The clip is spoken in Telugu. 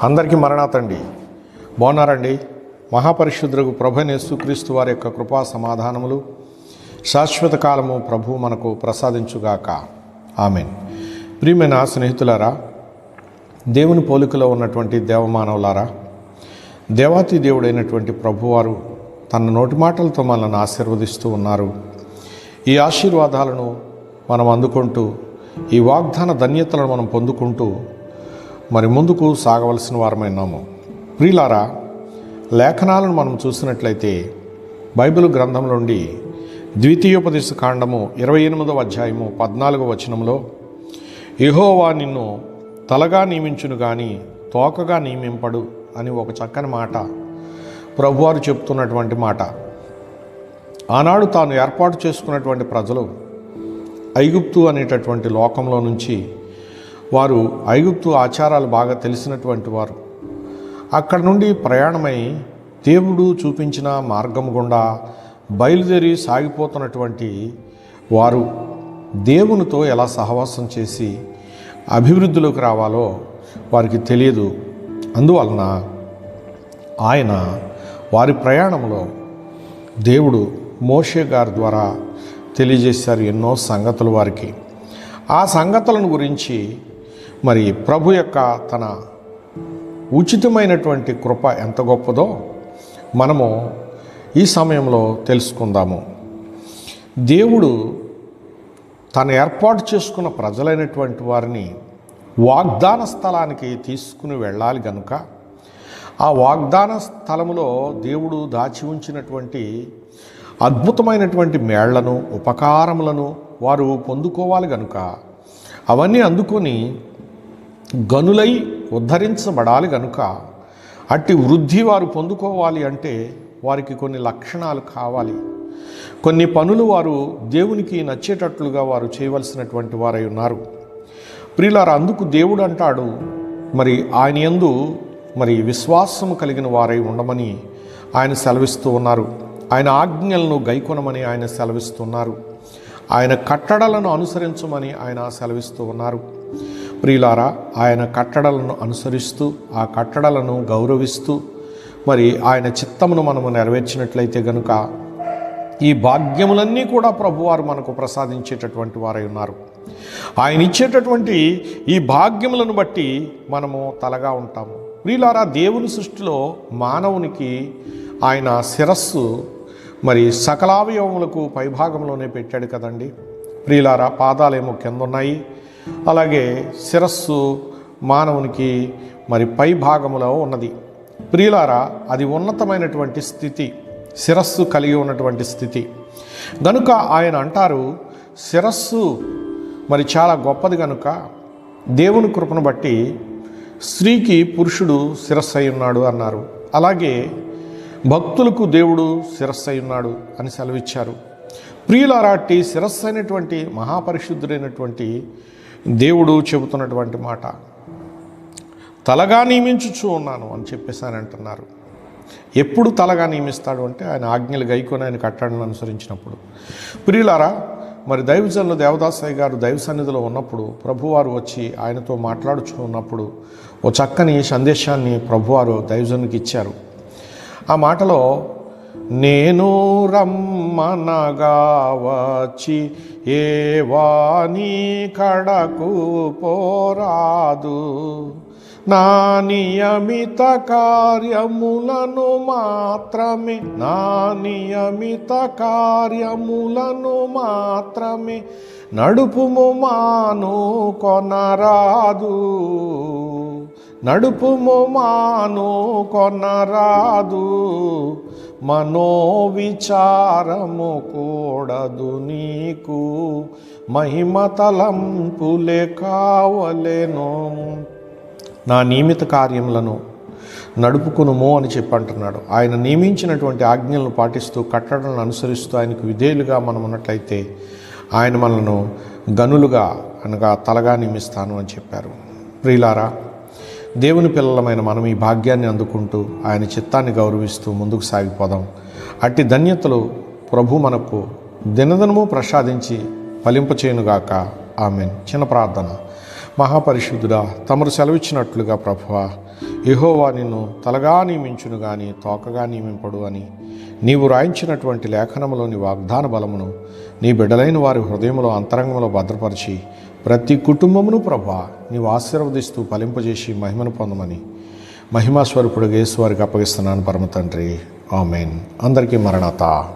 అందరికీ మరణాతండి. బాగున్నారండి? మహాపరిశుద్ధులకు ప్రభువైన యేసుక్రీస్తు వారి యొక్క కృపా సమాధానములు శాశ్వత కాలము ప్రభు మనకు ప్రసాదించుగాక. ఆమేన్. ప్రియమైన స్నేహితులారా, దేవుని పోలికలో ఉన్నటువంటి దేవమానవులారా, దేవాతి దేవుడైనటువంటి ప్రభువారు తన నోటి మాటలతో మనల్ని ఆశీర్వదిస్తూ ఉన్నారు. ఈ ఆశీర్వాదాలను మనం అందుకుంటూ, ఈ వాగ్దాన ధన్యతలను మనం పొందుకుంటూ మరి ముందుకు సాగవలసిన వారమైనాము. ప్రియులారా, లేఖనాలను మనం చూసినట్లయితే బైబిల్ గ్రంథం నుండి ద్వితీయోపదేశ కాండము 28వ అధ్యాయము 14వ వచనంలో, యెహోవా నిన్ను తలగా నియమించును గాని తోకగా నియమింపడు అని ఒక చక్కని మాట ప్రభువారు చెప్తున్నటువంటి మాట. ఆనాడు తాను ఏర్పాటు చేసుకున్నటువంటి ప్రజలు ఐగుప్తు అనేటటువంటి లోకంలో నుంచి, వారు ఐగుప్తు ఆచారాలు బాగా తెలిసినటువంటి వారు, అక్కడ నుండి ప్రయాణమై దేవుడు చూపించిన మార్గం గుండా బయలుదేరి సాగిపోతున్నటువంటి వారు దేవునితో ఎలా సహవాసం చేసి అభివృద్ధిలోకి రావాలో వారికి తెలియదు. అందువలన ఆయన వారి ప్రయాణంలో దేవుడు మోషే గారి ద్వారా తెలియజేశారు ఎన్నో సంగతులు వారికి. ఆ సంగతులను గురించి మరి ప్రభు యొక్క తన ఉచితమైనటువంటి కృప ఎంత గొప్పదో మనము ఈ సమయంలో తెలుసుకుందాము. దేవుడు తను ఏర్పాటు చేసుకున్న ప్రజలైనటువంటి వారిని వాగ్దాన స్థలానికి తీసుకుని వెళ్ళాలి గనుక, ఆ వాగ్దాన స్థలములో దేవుడు దాచి ఉంచినటువంటి అద్భుతమైనటువంటి మేళ్లను, ఉపకారములను వారు పొందుకోవాలి గనుక, అవన్నీ అందుకొని గనులై ఉద్ధరించబడాలి గనుక, అట్టి వృద్ధి వారు పొందుకోవాలి అంటే వారికి కొన్ని లక్షణాలు కావాలి. కొన్ని పనులు వారు దేవునికి నచ్చేటట్లుగా వారు చేయవలసినటువంటి వారై ఉన్నారు. ప్రియులారా, అందుకు దేవుడు అంటాడు, మరి ఆయన యందు మరి విశ్వాసము కలిగిన వారై ఉండమని ఆయన సెలవిస్తూ ఉన్నారు. ఆయన ఆజ్ఞలను గైకొనమని ఆయన సెలవిస్తున్నారు. ఆయన కట్టడలను అనుసరించమని ఆయన సెలవిస్తూ ఉన్నారు. ప్రియులారా, ఆయన కట్టడలను అనుసరిస్తూ, ఆ కట్టడలను గౌరవిస్తూ మరి ఆయన చిత్తమును మనము నెరవేర్చినట్లయితే గనుక ఈ భాగ్యములన్నీ కూడా ప్రభువారు మనకు ప్రసాదించేటటువంటి వారై ఉన్నారు. ఆయన ఇచ్చేటటువంటి ఈ భాగ్యములను బట్టి మనము తలగా ఉంటాము. ప్రియులారా, దేవుని సృష్టిలో మానవునికి ఆయన శిరస్సు మరి సకలావయవములకు పైభాగంలోనే పెట్టాడు కదండి. ప్రియులారా, పాదాలేమో కింద ఉన్నాయి, అలాగే శిరస్సు మానవునికి మరి పై భాగములో ఉన్నది. ప్రియులారా, అది ఉన్నతమైనటువంటి స్థితి, శిరస్సు కలిగి ఉన్నటువంటి స్థితి గనుక ఆయన అంటారు, శిరస్సు మరి చాలా గొప్పది గనుక దేవుని కృపను బట్టి స్త్రీకి పురుషుడు శిరస్సు అయి ఉన్నాడు అన్నారు. అలాగే భక్తులకు దేవుడు శిరస్సు అయి ఉన్నాడు అని సెలవిచ్చారు. ప్రియులారా, అట్టి శిరస్సు అయినటువంటి మహాపరిశుద్ధుడైనటువంటి దేవుడు చెబుతున్నటువంటి మాట, తలగా నియమించుచూ ఉన్నాను అని చెప్పేసి ఆయన అంటున్నారు. ఎప్పుడు తలగా నియమిస్తాడు అంటే ఆయన ఆజ్ఞలు గైకొని ఆయన కట్టడలను అనుసరించినప్పుడు. ప్రియులారా, మరి దైవజనులు దేవదాసయ్య గారు దైవ సన్నిధిలో ఉన్నప్పుడు ప్రభువారు వచ్చి ఆయనతో మాట్లాడుచూ ఉన్నప్పుడు ఓ చక్కని సందేశాన్ని ప్రభువారు దైవజనునికి ఇచ్చారు. ఆ మాటలో, నేను రమ్మనగా వచ్చి ఏ వాని కడకు పోరాదు, నా నియమిత కార్యములను మాత్రమే, నా నియమిత కార్యములను మాత్రమే నడుపుము మాను కొనరాదు, నడుపుము మాను కొనరాదు, మనోవిచారము కూడదు నీకు, మహిమ తలంపులే కావలెను, నా నియమిత కార్యములను నడుపుకునుము అని చెప్పంటున్నాడు. ఆయన నియమించినటువంటి ఆజ్ఞలను పాటిస్తూ కట్టడలను అనుసరిస్తూ ఆయనకు విధేయులుగా మనం ఉన్నట్లయితే ఆయన మనలను గనులుగా అనగా తలగా నియమిస్తాను అని చెప్పారు. ప్రియులారా, దేవుని పిల్లలమైన మనం ఈ భాగ్యాన్ని అందుకుంటూ ఆయన చిత్తాన్ని గౌరవిస్తూ ముందుకు సాగిపోదాం. అట్టి ధన్యతలు ప్రభు మనకు దినదినము ప్రసాదించి ఫలింపచేయునుగాక. ఆమెన్. చిన్న ప్రార్థన. మహాపరిశుద్ధుడా, తమరు సెలవిచ్చినట్లుగా ప్రభువా, యెహోవా నిన్ను తలగా నియమించును గాని తోకగా నియమింపడు అని నీవు రాయించినటువంటి లేఖనములోని వాగ్దాన బలమును నీ బిడ్డలైన వారి హృదయంలో అంతరంగంలో భద్రపరిచి ప్రతి కుటుంబమును ప్రభువా నీవు ఆశీర్వదిస్తూ ఫలింపజేసి మహిమను పొందమని మహిమాస్వరూపుడు యేసు వారికి అప్పగిస్తున్నాను పరమ తండ్రి. ఆమేన్. అందరికీ మరణాత.